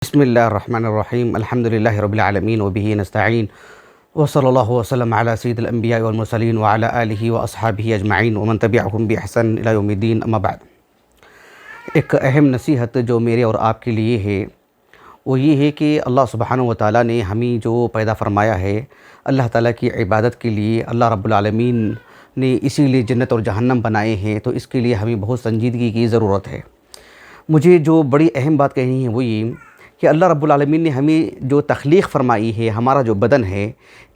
بسم اللہ الرحمن الرحیم الحمد للہ رب العالمین وبہ نستعین وصلی اللہ وسلم علی سید الانبیاء والمرسلین وعلی آلہ واصحابہ اجمعین ومن تبعہم بإحسان الی یوم الدین اما بعد۔ ایک اہم نصیحت جو میرے اور آپ کے لیے ہے وہ یہ ہے کہ اللہ سبحانہ و تعالیٰ نے ہمیں جو پیدا فرمایا ہے اللہ تعالیٰ کی عبادت کے لیے، اللہ رب العالمین نے اسی لیے جنت اور جہنم بنائے ہیں، تو اس کے لیے ہمیں بہت سنجیدگی کی ضرورت ہے۔ مجھے جو بڑی اہم بات کہنی ہے وہ یہ کہ اللہ رب العالمین نے ہمیں جو تخلیق فرمائی ہے، ہمارا جو بدن ہے،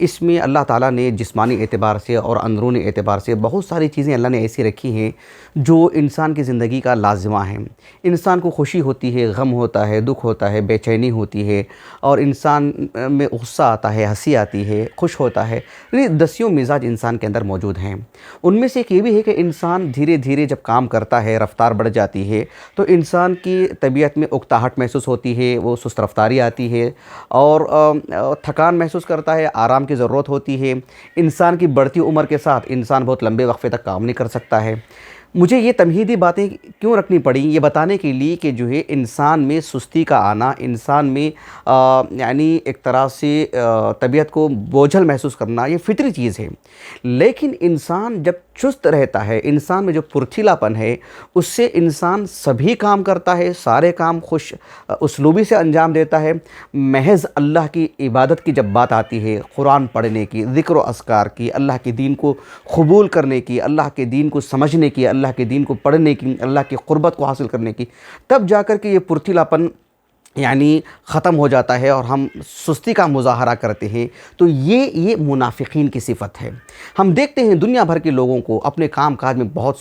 اس میں اللہ تعالیٰ نے جسمانی اعتبار سے اور اندرونی اعتبار سے بہت ساری چیزیں اللہ نے ایسی رکھی ہیں جو انسان کی زندگی کا لازمہ ہیں۔ انسان کو خوشی ہوتی ہے، غم ہوتا ہے، دکھ ہوتا ہے، بے چینی ہوتی ہے، اور انسان میں غصہ آتا ہے، ہنسی آتی ہے، خوش ہوتا ہے، یعنی دسیوں مزاج انسان کے اندر موجود ہیں۔ ان میں سے ایک یہ بھی ہے کہ انسان دھیرے دھیرے جب کام کرتا ہے، رفتار بڑھ جاتی ہے تو انسان کی طبیعت میں اکتاہٹ محسوس ہوتی ہے، وہ سست رفتاری آتی ہے اور تھکان محسوس کرتا ہے، آرام کی ضرورت ہوتی ہے۔ انسان کی بڑھتی عمر کے ساتھ انسان بہت لمبے وقفے تک کام نہیں کر سکتا ہے۔ مجھے یہ تمہیدی باتیں کیوں رکھنی پڑیں؟ یہ بتانے کے لیے کہ جو ہے انسان میں سستی کا آنا، انسان میں یعنی ایک طرح سے طبیعت کو بوجھل محسوس کرنا، یہ فطری چیز ہے۔ لیکن انسان جب چست رہتا ہے، انسان میں جو پھرتیلاپن ہے، اس سے انسان سبھی کام کرتا ہے، سارے کام خوش اسلوبی سے انجام دیتا ہے۔ محض اللہ کی عبادت کی جب بات آتی ہے، قرآن پڑھنے کی، ذکر و اذکار کی، اللہ کے دین کو قبول کرنے کی، اللہ کے دین کو سمجھنے کی، اللہ کے دین کو پڑھنے کی، اللہ کی قربت کو حاصل کرنے کی، تب جا کر کے یہ پھرتیلاپن یعنی ختم ہو جاتا ہے اور ہم سستی کا مظاہرہ کرتے ہیں۔ تو یہ منافقین کی صفت ہے۔ ہم دیکھتے ہیں دنیا بھر کے لوگوں کو اپنے کام کاج میں بہت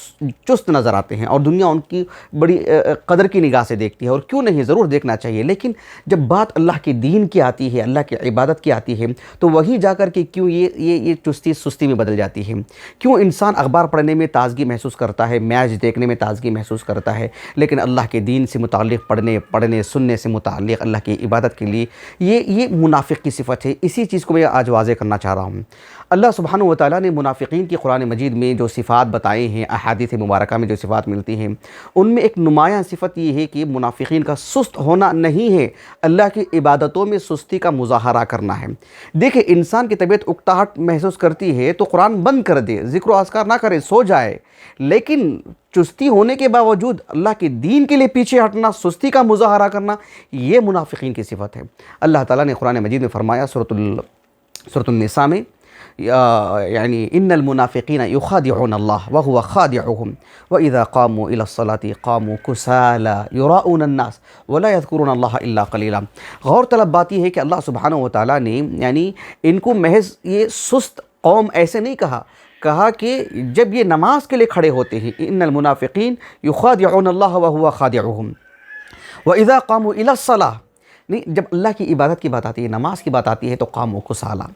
چست نظر آتے ہیں اور دنیا ان کی بڑی قدر کی نگاہ سے دیکھتی ہے، اور کیوں نہیں، ضرور دیکھنا چاہیے۔ لیکن جب بات اللہ کے دین کی آتی ہے، اللہ کی عبادت کی آتی ہے، تو وہیں جا کر کے کیوں یہ چستی سستی میں بدل جاتی ہے۔ کیوں انسان اخبار پڑھنے میں تازگی محسوس کرتا ہے، میچ دیکھنے میں تازگی محسوس کرتا ہے، لیکن اللہ کے دین سے متعلق پڑھنے سننے سے متعلق اللہ کی عبادت کے لیے یہ منافق کی صفت ہے۔ اسی چیز کو میں آج واضح کرنا چاہ رہا ہوں۔ اللہ سبحانہ و تعالیٰ نے منافقین کی قرآن مجید میں جو صفات بتائے ہیں، احادیث مبارکہ میں جو صفات ملتی ہیں، ان میں ایک نمایاں صفت یہ ہے کہ منافقین کا سست ہونا نہیں ہے، اللہ کی عبادتوں میں سستی کا مظاہرہ کرنا ہے۔ دیکھیں، انسان کی طبیعت اکتاہٹ محسوس کرتی ہے تو قرآن بند کر دے، ذکر و اذکار نہ کرے، سو جائے، لیکن چستی ہونے کے باوجود اللہ کے دین کے لیے پیچھے ہٹنا، سستی کا مظاہرہ کرنا، یہ منافقین کی صفت ہے۔ اللہ تعالیٰ نے قرآن مجید میں فرمایا سورۃ النساء میں، یعنی ان المنافقین یخادعون اللہ وهو خادعهم واذا قاموا الى الصلاة قاموا كسالى يراؤون الناس ولا يذكرون اللہ الا قلیلا۔ غور طلب بات یہ ہے کہ اللہ سبحانہ و تعالیٰ نے یعنی ان کو محض یہ سست قوم ایسے نہیں کہا کہ جب یہ نماز کے لیے کھڑے ہوتے ہیں، ان المنافقین یخادعون اللہ وهو خادعهم واذا قاموا الى الصلاة، نہیں، جب اللہ کی عبادت کی بات آتی ہے، نماز کی بات آتی ہے تو قاموا کسالى،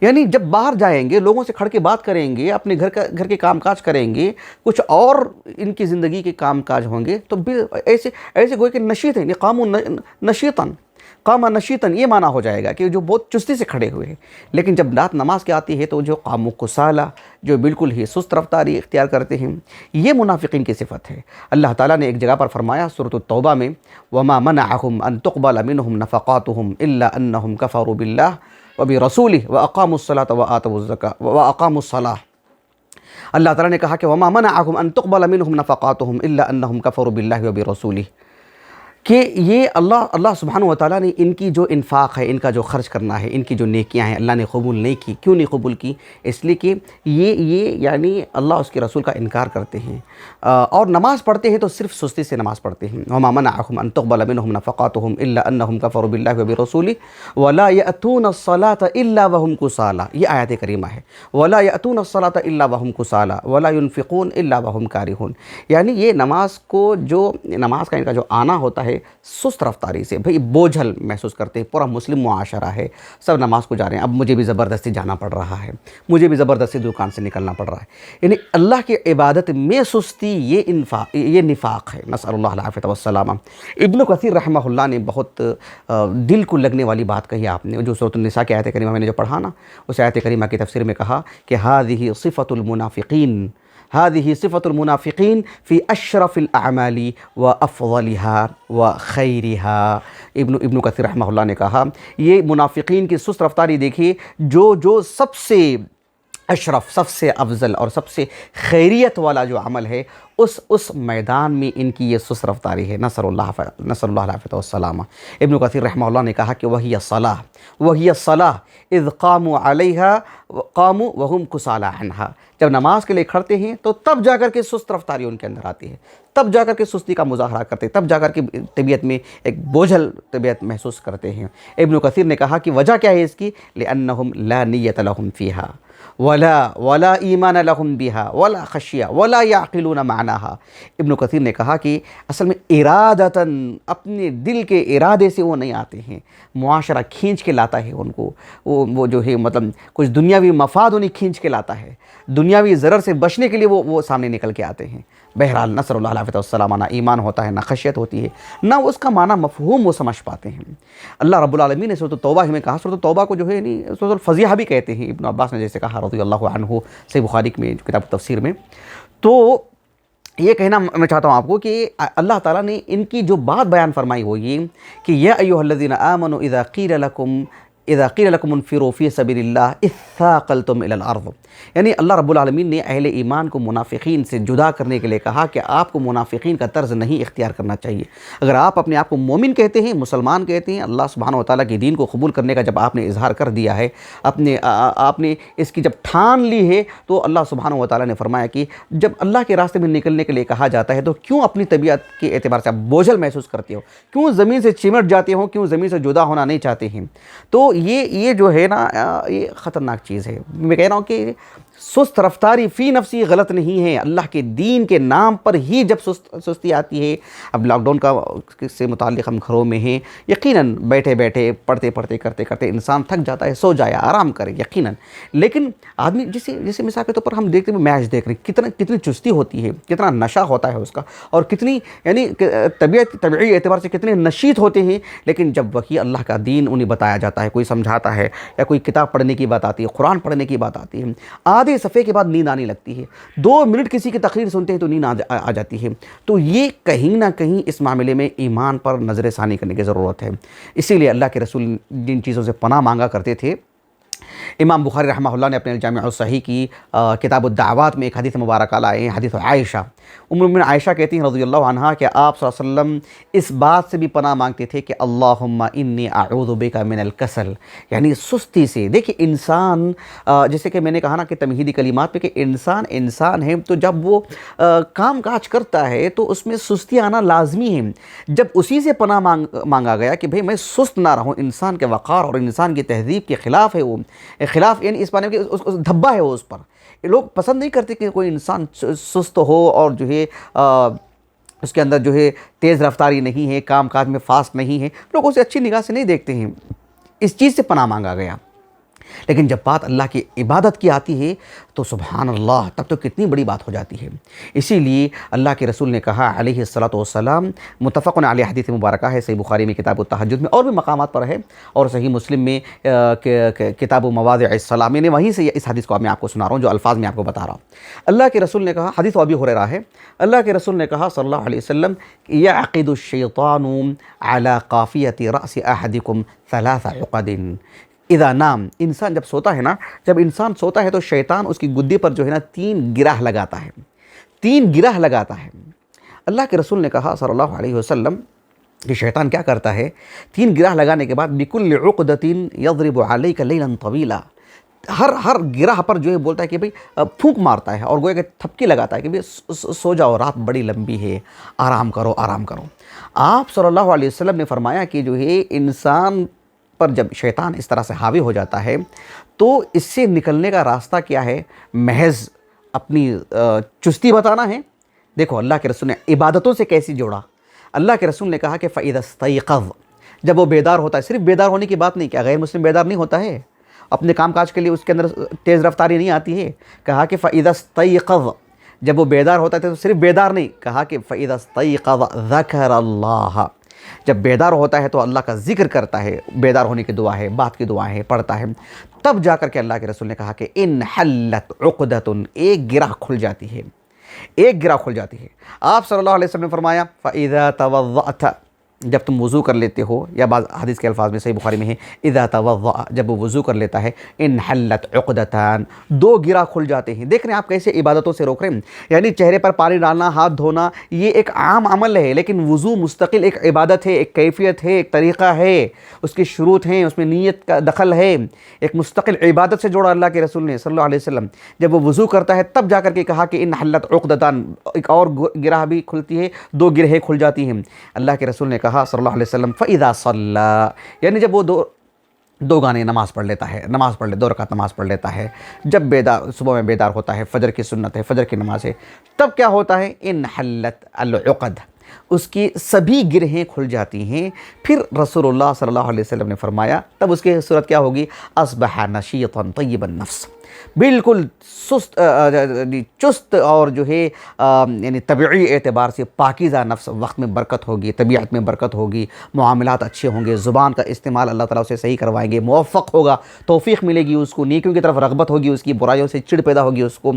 یعنی جب باہر جائیں گے، لوگوں سے کھڑ کے بات کریں گے، اپنے گھر کے کام کاج کریں گے، کچھ اور ان کی زندگی کے کام کاج ہوں گے، تو ایسے گوئے کہ نشیط ہیں، قاموا نشیطاً، قام نشیطاً، یہ معنی ہو جائے گا کہ جو بہت چستی سے کھڑے ہوئے ہیں۔ لیکن جب رات نماز کی آتی ہے تو جو قاموا کسالى، جو بالکل ہی سست رفتاری اختیار کرتے ہیں، یہ منافقین کی صفت ہے۔ اللہ تعالیٰ نے ایک جگہ پر فرمایا سورۃ التوبہ میں، وما منعهم ان تقبل منهم نفقاتهم الا انهم كفروا بالله وبرسوله واقاموا الصلاة وآتوا الزكاة واقاموا الصلاة۔ اللہ تعالیٰ نے کہا کہ وما منعهم ان تقبل منهم نفقاتهم الا انهم كفروا بالله وبرسوله، کہ یہ اللہ سبحانہ و تعالیٰ نے ان کی جو انفاق ہے، ان کا جو خرچ کرنا ہے، ان کی جو نیکیاں ہیں، اللہ نے قبول نہیں کی۔ کیوں نہیں قبول کی؟ اس لیے کہ یہ یعنی اللہ اس کے رسول کا انکار کرتے ہیں، اور نماز پڑھتے ہیں تو صرف سستی سے نماز پڑھتے ہیں۔ وما منعهم ان تقبل منهم نفقاتهم الا انهم كفروا بالله وبرسوله ولا يأتون الصلاة الا وهم كسالى، یہ آیت کریمہ ہے، ولا يأتون الصلاة الا وهم كسالى ولا ينفقون الا وهم كارهون، یعنی یہ نماز کا ان کا جو آنا ہوتا ہے سست رفتاری سے، بھئی بوجھل محسوس کرتے ہیں۔ پورا مسلم معاشرہ ہے، سب نماز کو جا رہے ہیں، اب مجھے بھی زبردستی جانا پڑ رہا ہے، مجھے بھی زبردستی دکان سے نکلنا پڑ رہا ہے، یعنی اللہ کی عبادت میں سستی، یہ نفاق ہے، نسأل اللہ العافیۃ والسلامہ۔ ابن کثیر رحمہ اللہ نے بہت دل کو لگنے والی بات کہی آپ نے، جو سورۃ النساء کی آیت کریمہ میں نے جو پڑھا نا، اس آیت کریمہ کی تفسیر میں کہا کہ ھذہ صفۃ المنافقین هذه صفة المنافقين في أشرف الأعمال وأفضلها وخيرها۔ ابن کثیر رحمہ اللہ نے کہا یہ منافقین کی سست رفتاری دیکھیے جو سب سے اشرف، سب سے افضل اور سب سے خیریت والا جو عمل ہے اس میدان میں ان کی یہ سست رفتاری ہے، نسأل اللہ العافیۃ والسلامہ۔ ابن کثیر رحمہ اللہ نے کہا کہ وہی الصلاۃ اذ قاموا علیہا قاموا وہم کسالی عنہا، جب نماز کے لیے کھڑتے ہیں تو تب جا کر کے سست رفتاری ان کے اندر آتی ہے، تب جا کر کے سستی کا مظاہرہ کرتے ہیں، تب جا کر کے طبیعت میں ایک بوجھل طبیعت محسوس کرتے ہیں۔ ابن کثیر نے کہا کہ وجہ کیا ہے اس کی؟ لأنہم لا نیت لہم فیہا ولا ایمان لہم بہا ولا خشیہ ولا یعقلون معناها۔ ابن کثیر نے کہا کہ اصل میں ارادتاً اپنے دل کے ارادے سے وہ نہیں آتے ہیں، معاشرہ کھینچ کے لاتا ہے ان کو، وہ جو ہے مطلب کچھ دنیاوی مفاد انہیں کھینچ کے لاتا ہے، دنیاوی ضرر سے بچنے کے لیے وہ سامنے نکل کے آتے ہیں۔ بہرحال نسأل اللہ العافیۃ والسلامہ، نہ ایمان ہوتا ہے، نہ خشیت ہوتی ہے، نہ اس کا معنی مفہوم وہ سمجھ پاتے ہیں۔ اللہ رب العالمین نے سورۃ التوبہ میں کہا، سورۃ التوبہ کو جو ہے سورۃ الفضیحہ بھی کہتے ہیں، ابن عباس نے جیسے کہا رضی اللہ عنہ، صحیح بخاری میں کتاب تفسیر میں۔ تو یہ کہنا میں چاہتا ہوں آپ کو کہ اللہ تعالیٰ نے ان کی جو بات بیان فرمائی وہ یہ کہ یا ایھا الذین آمنوا اذا قیل لکم انفروا فی سبیل اللہ اثاقلتم الی الارض، یعنی اللہ رب العالمین نے اہل ایمان کو منافقین سے جدا کرنے کے لیے کہا کہ آپ کو منافقین کا طرز نہیں اختیار کرنا چاہیے۔ اگر آپ اپنے آپ کو مومن کہتے ہیں، مسلمان کہتے ہیں، اللہ سبحانہ وتعالیٰ کے دین کو قبول کرنے کا جب آپ نے اظہار کر دیا ہے، آپ نے اس کی جب ٹھان لی ہے، تو اللہ سبحانہ وتعالیٰ نے فرمایا کہ جب اللہ کے راستے میں نکلنے کے لیے کہا جاتا ہے تو کیوں اپنی طبیعت کے اعتبار سے آپ بوجھل محسوس کرتے ہو، کیوں زمین سے چمٹ جاتے ہو، کیوں زمین سے جدا ہونا نہیں چاہتے ہیں؟ تو یہ جو ہے نا یہ خطرناک چیز ہے۔ میں کہہ رہا ہوں کہ سست رفتاری فی نفسی غلط نہیں ہے، اللہ کے دین کے نام پر ہی جب سستی آتی ہے۔ اب لاک ڈاؤن سے متعلق ہم گھروں میں ہیں، یقیناً بیٹھے بیٹھے پڑھتے کرتے کرتے انسان تھک جاتا ہے، سو جائے، آرام کرے یقیناً، لیکن آدمی جیسے مثال کے طور پر ہم دیکھتے ہیں میچ دیکھ رہے ہیں، کتنی چستی ہوتی ہے، کتنا نشہ ہوتا ہے اس کا، اور کتنی یعنی طبعی اعتبار سے کتنے نشیط ہوتے ہیں، لیکن جب وہی اللہ کا دین انہیں بتایا جاتا ہے، کوئی سمجھاتا ہے یا کوئی کتاب پڑھنے کی بات آتی ہے، قرآن پڑھنے کی بات آتی ہے، آدھے صفحے کے بعد نیند آنے لگتی ہے، 2 منٹ کسی کی تقریر سنتے ہیں تو نیند آ جاتی ہے۔ تو یہ کہیں نہ کہیں اس معاملے میں ایمان پر نظر ثانی کرنے کی ضرورت ہے۔ اسی لیے اللہ کے رسول جن چیزوں سے پناہ مانگا کرتے تھے، امام بخاری رحمہ اللہ نے اپنے الجامع الصحیح کی کتاب الدعوات میں ایک حدیث مبارکہ لائے ہیں، حدیث عائشہ۔ ام المؤمنین عائشہ کہتی ہیں رضی اللہ عنہا کہ آپ صلی اللہ علیہ وسلم اس بات سے بھی پناہ مانگتے تھے کہ اللہم انی اعوذ بک من الکسل، یعنی سستی سے۔ دیکھیں انسان، جیسے کہ میں نے کہا نا کہ تمہیدی کلمات میں کہ انسان ہے تو جب وہ کام کاج کرتا ہے تو اس میں سستی آنا لازمی ہے۔ جب اسی سے پناہ مانگا گیا کہ بھئی میں سست نہ رہوں، انسان کے وقار اور انسان کی تہذیب کے خلاف ہے وہ، خلاف یعنی اس معنی میں کہ اس دھبا ہے وہ اس پر، لوگ پسند نہیں کرتے کہ کوئی انسان سست ہو اور جو ہے اس کے اندر جو ہے تیز رفتاری نہیں ہے، کام کاج میں فاسٹ نہیں ہے، لوگ اسے اچھی نگاہ سے نہیں دیکھتے ہیں۔ اس چیز سے پناہ مانگا گیا، لیکن جب بات اللہ کی عبادت کی آتی ہے تو سبحان اللہ، تب تو کتنی بڑی بات ہو جاتی ہے۔ اسی لیے اللہ کے رسول نے کہا علیہ الصلوۃ والسلام، متفق علیہ حدیث مبارکہ ہے، صحیح بخاری میں کتاب التہجد میں اور بھی مقامات پر ہے، اور صحیح مسلم میں کتاب مواضع الصلاۃ میں نے وہیں سے اس حدیث کو میں آپ کو سنا رہا ہوں جو الفاظ میں آپ کو بتا رہا ہوں۔ اللہ کے رسول نے کہا، حدیث ابی ہریرہ ہے، اللہ کے رسول نے کہا صلی اللہ علیہ وسلم، یعقد الشیطان علی قافیۃ رأس احدکم 3 عقد اذا نام، انسان جب سوتا ہے نا، جب انسان سوتا ہے تو شیطان اس کی گدی پر جو ہے نا 3 گرہ لگاتا ہے، 3 گرہ لگاتا ہے۔ اللہ کے رسول نے کہا صلی اللہ علیہ وسلم کہ شیطان کیا کرتا ہے، 3 گرہ لگانے کے بعد بکل عقدۃ یضرب علیک لیلا طویلا، ہر گرہ پر جو ہے بولتا ہے کہ بھئی پھونک مارتا ہے اور گویا کہ تھپکی لگاتا ہے کہ بھئی سو جاؤ، رات بڑی لمبی ہے، آرام کرو آرام کرو۔ آپ صلی اللہ علیہ وسلم نے فرمایا کہ جو ہے انسان پر جب شیطان اس طرح سے حاوی ہو جاتا ہے تو اس سے نکلنے کا راستہ کیا ہے، محض اپنی چستی بتانا ہے۔ دیکھو اللہ کے رسول نے عبادتوں سے کیسی جوڑا، اللہ کے رسول نے کہا کہ فَإِذَا اسْتَيْقَظَ، جب وہ بیدار ہوتا ہے، صرف بیدار ہونے کی بات نہیں، کیا غیر مسلم بیدار نہیں ہوتا ہے، اپنے کام کاج کے لیے اس کے اندر تیز رفتاری نہیں آتی ہے، کہا کہ فَإِذَا اسْتَيْقَظَ، جب وہ بیدار ہوتا ہے تو صرف بیدار نہیں، کہا کہ فَإِذَا اسْتَيْقَظَ ذَكَرَ اللَّهَ، جب بیدار ہوتا ہے تو اللہ کا ذکر کرتا ہے، بیدار ہونے کی دعا ہے، بات کی دعا ہے، پڑھتا ہے، تب جا کر کے اللہ کے رسول نے کہا کہ ان حلت عقدۃ، ایک گرہ کھل جاتی ہے۔ ایک گرہ کھل جاتی ہے۔ آپ صلی اللہ علیہ وسلم نے فرمایا فَإِذَا تَوَضَّأْتَ، جب تم وضو کر لیتے ہو، یا بعض حدیث کے الفاظ میں صحیح بخاری میں ہے اذا توضأ، جب وہ وضو کر لیتا ہے، انحلت عقدتان، دو گرہ کھل جاتے ہیں۔ دیکھ رہے ہیں آپ کیسے عبادتوں سے روک رہے ہیں، یعنی چہرے پر پانی ڈالنا، ہاتھ دھونا، یہ ایک عام عمل ہے، لیکن وضو مستقل ایک عبادت ہے، ایک کیفیت ہے، ایک طریقہ ہے، اس کی شروط ہیں، اس میں نیت کا دخل ہے، ایک مستقل عبادت سے جوڑا اللہ کے رسول نے صلی اللہ علیہ وسلم۔ جب وہ وضو کرتا ہے تب جا کر کے کہا کہ انحلت عقدتان، ایک اور گرہ بھی کھلتی ہے، دو گرہیں کھل جاتی ہیں۔ اللہ کے رسول نے کہا صلی اللہ علیہ وسلم فَإِذَا صَلَّى، یعنی جب وہ دو گانے نماز پڑھ لیتا ہے، دو رکعت نماز پڑھ لیتا ہے، جب صبح میں بیدار ہوتا ہے، فجر کی سنت ہے، فجر کی نماز ہے، تب کیا ہوتا ہے انحلت العقد، اس کی سبھی گرہیں کھل جاتی ہیں۔ پھر رسول اللہ صلی اللہ علیہ وسلم نے فرمایا تب اس کی صورت کیا ہوگی، اصبح نشیطا طیب النفس، بالکل چست اور جو ہے یعنی طبعی اعتبار سے پاکیزہ نفس، وقت میں برکت ہوگی، طبیعت میں برکت ہوگی، معاملات اچھے ہوں گے، زبان کا استعمال اللہ تعالیٰ اسے صحیح کروائیں گے، موفق ہوگا، توفیق ملے گی اس کو، نیکیوں کی طرف رغبت ہوگی، اس کی برائیوں سے چڑ پیدا ہوگی اس کو،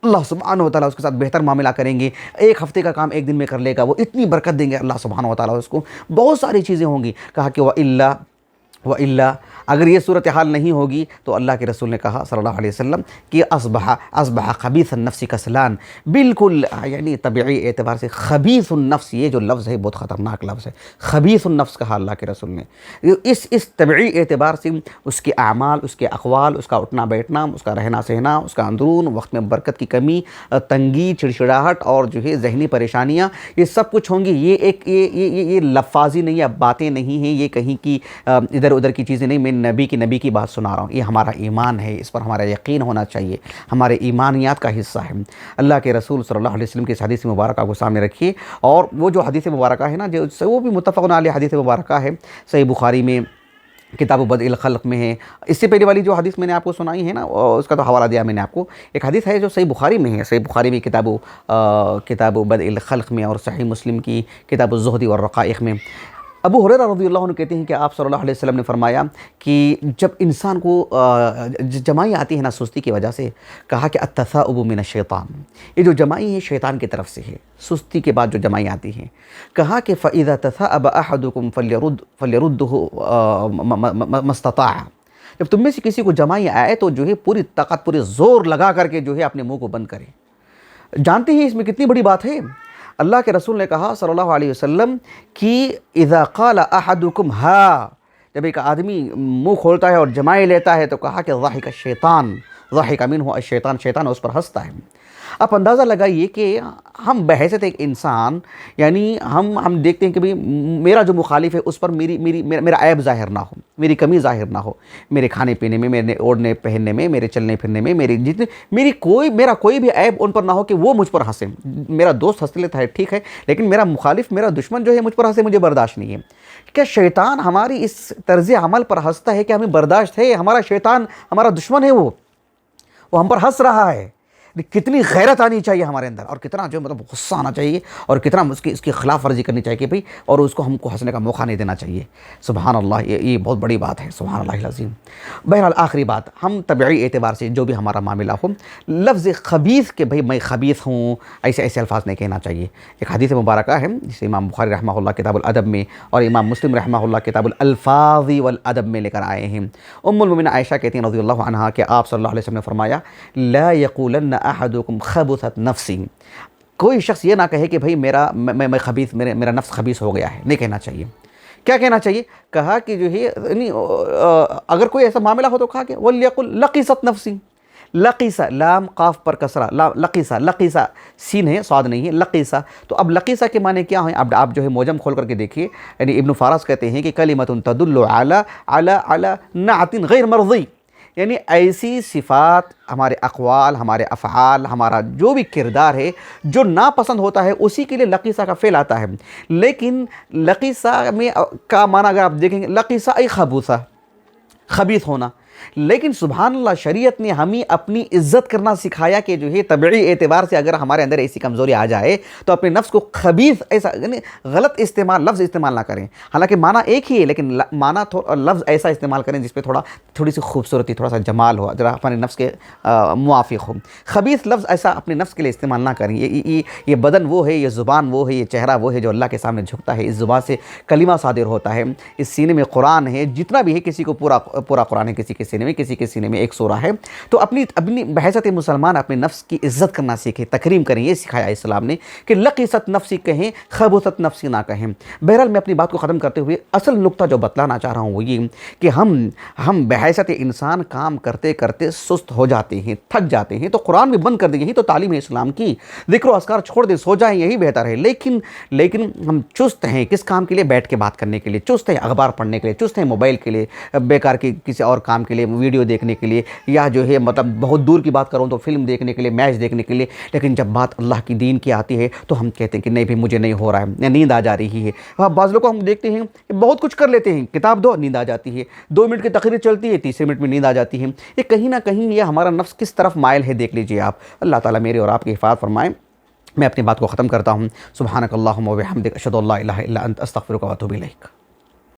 اللہ سبحانہ و تعالیٰ اس کے ساتھ بہتر معاملہ کریں گے، ایک ہفتے کا کام ایک دن میں کر لے گا، وہ اتنی برکت دیں گے اللہ سبحانہ و تعالیٰ اس کو، بہت ساری چیزیں ہوں گی۔ کہا کہ وَإِلَّا اگر یہ صورتحال نہیں ہوگی تو اللہ کے رسول نے کہا صلی اللہ علیہ وسلم کہ اصبح خبیث النفس کسلان، بالکل یعنی طبعی اعتبار سے خبیث النفس، یہ جو لفظ ہے بہت خطرناک لفظ ہے، خبیث النفس کہا اللہ کے رسول نے، اس طبعی اعتبار سے اس کے اعمال، اس کے اقوال، اس کا اٹھنا بیٹھنا، اس کا رہنا سہنا، اس کا اندرون، وقت میں برکت کی کمی، تنگی، چڑچڑاہٹ اور جو ہے ذہنی پریشانیاں، یہ سب کچھ ہوں گی۔ یہ لفاظی نہیں، یا باتیں نہیں ہیں، یہ کہیں کی ادھر ادھر کی چیزیں نہیں، میں نبی کی بات سنا رہا ہوں، یہ ہمارا ایمان ہے، اس پر ہمارا یقین ہونا چاہیے، ہمارے ایمانیات کا حصہ ہے۔ اللہ کے رسول صلی اللہ علیہ وسلم کی اس حدیث مبارکہ کو سامنے رکھیے، اور وہ جو حدیث مبارکہ ہے نا، وہ بھی متفق علیہ حدیث مبارکہ ہے، صحیح بخاری میں کتاب بدء الخلق میں ہے۔ اس سے پہلے والی جو حدیث میں نے آپ کو سنائی ہے نا، اس کا تو حوالہ دیا میں نے آپ کو، ایک حدیث ہے جو صحیح بخاری میں ہے، صحیح بخاری میں کتاب بدء الخلق میں، اور صحیح مسلم کی کتاب الزہد والرقائق میں۔ ابو ہریرہ رضی اللہ عنہ کہتے ہیں کہ آپ صلی اللہ علیہ وسلم نے فرمایا کہ جب انسان کو جمائی آتی ہے نا سستی کی وجہ سے، کہا کہ التثاؤب من الشیطان، یہ جو جمائی ہے شیطان کی طرف سے ہے، سستی کے بعد جو جمائی آتی ہے، کہا کہ فَإِذَا تَثَاءَبَ أَحَدُكُمْ فَلْيَرُدُّهُ مَا اسْتَطَاعَ، جب تم میں سے کسی کو جمائی آئے تو جو ہے پوری طاقت، پوری زور لگا کر کے جو ہے اپنے منہ کو بند کرے۔ جانتے ہیں اس میں کتنی بڑی بات ہے؟ اللہ کے رسول نے کہا صلی اللہ علیہ وسلم کہ اذا قال احدکم ہا، جب ایک آدمی منہ کھولتا ہے اور جمائی لیتا ہے تو کہا کہ ضحک الشیطان، ضحک منہ الشیطان، شیطان اس پر ہنستا ہے۔ آپ اندازہ لگائیے کہ ہم بحیثیت ایک انسان، یعنی ہم دیکھتے ہیں کہ بھئی میرا جو مخالف ہے اس پر میرا عیب ظاہر نہ ہو، میری کمی ظاہر نہ ہو، میرے کھانے پینے میں، میرے اوڑھنے پہننے میں، میرے چلنے پھرنے میں، میرا کوئی بھی عیب ان پر نہ ہو کہ وہ مجھ پر ہنسے۔ میرا دوست ہنس لیتا ہے ٹھیک ہے، لیکن میرا مخالف، میرا دشمن جو ہے مجھ پر ہنسے، مجھے برداشت نہیں ہے۔ کیا شیطان ہماری اس طرز عمل پر ہنستا ہے کہ ہمیں برداشت ہے؟ ہمارا شیطان ہمارا دشمن ہے، وہ ہم پر ہنس رہا ہے۔ کتنی غیرت آنی چاہیے ہمارے اندر، اور کتنا جو مطلب غصہ آنا چاہیے، اور کتنا اس کی خلاف ورزی کرنی چاہیے کہ بھئی، اور اس کو ہم کو ہنسنے کا موقع نہیں دینا چاہیے۔ سبحان اللہ، یہ بہت بڑی بات ہے، سبحان اللہ العظیم۔ بہرحال آخری بات، ہم طبعی اعتبار سے جو بھی ہمارا معاملہ ہو، لفظ خبیث کہ بھئی میں خبیث ہوں، ایسے الفاظ نہیں کہنا چاہیے۔ ایک حدیث مبارکہ ہے جسے امام بخاری رحمہ اللہ کتاب الادب میں، اور امام مسلم رحمہ اللہ کتاب الالفاظ والادب میں لے کر آئے ہیں۔ ام المؤمنین عائشہ کہتی ہیں رضی اللہ عنہا کہ آپ صلی اللہ علیہ وسلم نے فرمایا لا یقولن احدکم خبثت نفسی، کوئی شخص یہ نہ کہے کہ بھئی میں خبیث، میرا نفس خبیث ہو گیا ہے، نہیں کہنا چاہیے۔ کیا کہنا چاہیے؟ کہا کہ جو ہے اگر کوئی ایسا معاملہ ہو تو کہا کہ وَلْيَقُلْ لَقِسَتْ نَفْسِي، لقیسہ، لام قاف پر کسرہ، لقیسہ سین ہے، صاد نہیں ہے، لقیسہ۔ تو اب لقیسہ کے معنی کیا ہیں؟ اب آپ جو ہے موجم کھول کر کے دیکھیے، یعنی ابن فارس کہتے ہیں کہ کلمۃ تدل علی نعت غیر مرضی، یعنی ایسی صفات، ہمارے اقوال، ہمارے افعال، ہمارا جو بھی کردار ہے جو ناپسند ہوتا ہے، اسی کے لیے لقیسہ کا فعل آتا ہے۔ لیکن لقیسہ میں کا معنی اگر آپ دیکھیں گے، لقیسہ ای خبوثہ، خبیث ہونا، لیکن سبحان اللہ شریعت نے ہمیں اپنی عزت کرنا سکھایا کہ جو ہے طبعی اعتبار سے اگر ہمارے اندر ایسی کمزوری آ جائے تو اپنے نفس کو خبیث ایسا یعنی غلط لفظ استعمال نہ کریں، حالانکہ معنی ایک ہی ہے لیکن معنی لفظ ایسا استعمال کریں جس پہ تھوڑی سی خوبصورتی، تھوڑا سا جمال ہو، ذرا اپنے نفس کے موافق ہو۔ خبیث لفظ ایسا اپنے نفس کے لیے استعمال نہ کریں۔ یہ بدن وہ ہے، یہ زبان وہ ہے، یہ چہرہ وہ ہے جو اللہ کے سامنے جھکتا ہے، اس زبان سے کلمہ صادر ہوتا ہے، اس سینے میں قرآن ہے، جتنا بھی ہے کسی کو پورا قرآن ہے، کسی کے سینے میں ایک سورہ ہے۔ تو اپنی بحیثیت مسلمان اپنے نفس کی عزت کرنا سیکھیں، تکریم کریں، یہ سکھایا اسلام نے کہ لقست نفسی کہیں، خبثت نفسی نہ کہیں۔ بہرحال میں اپنی بات کو ختم کرتے ہوئے اصل نقطہ جو بتلانا چاہ رہا ہوں وہ یہ کہ ہم بحیثیت انسان کام کرتے کرتے سست ہو جاتے ہیں، تھک جاتے ہیں، تو قرآن میں بند کر دیں، یہی تو تعلیم ہے اسلام کی، ذکر و اذکار چھوڑ دیں، سو جائیں، یہی بہتر ہے۔ لیکن ہم چست ہیں کس کام کے لیے؟ بیٹھ کے بات کرنے کے لیے، چست ہیں اخبار پڑھنے کے لیے، چست ہیں موبائل کے لیے، بیکار کی کسی اور کام کے لیے، ویڈیو دیکھنے کے لیے، یا جو ہے مطلب بہت دور کی بات کروں تو فلم دیکھنے کے لیے، میچ دیکھنے کے لیے۔ لیکن جب بات اللہ کی دین کی آتی ہے تو ہم کہتے ہیں کہ نہیں بھی مجھے نہیں ہو رہا ہے، نیند آ جا رہی ہے۔ بعض لوگوں کو ہم دیکھتے ہیں بہت کچھ کر لیتے ہیں، کتاب دو نیند آ جاتی ہے، 2 منٹ کی تقریر چلتی ہے، تیسرے منٹ میں نیند آ جاتی ہے۔ یہ کہیں نہ کہیں یہ ہمارا نفس کس طرف مائل ہے دیکھ لیجئے آپ۔ اللہ تعالیٰ میرے اور آپ کی حفاظت فرمائیں۔ میں اپنی بات کو ختم کرتا ہوں۔ سبحانک اللہم و بحمدک، اشہد ان لا الہ الا انت، استغفرک و اتوب الیک۔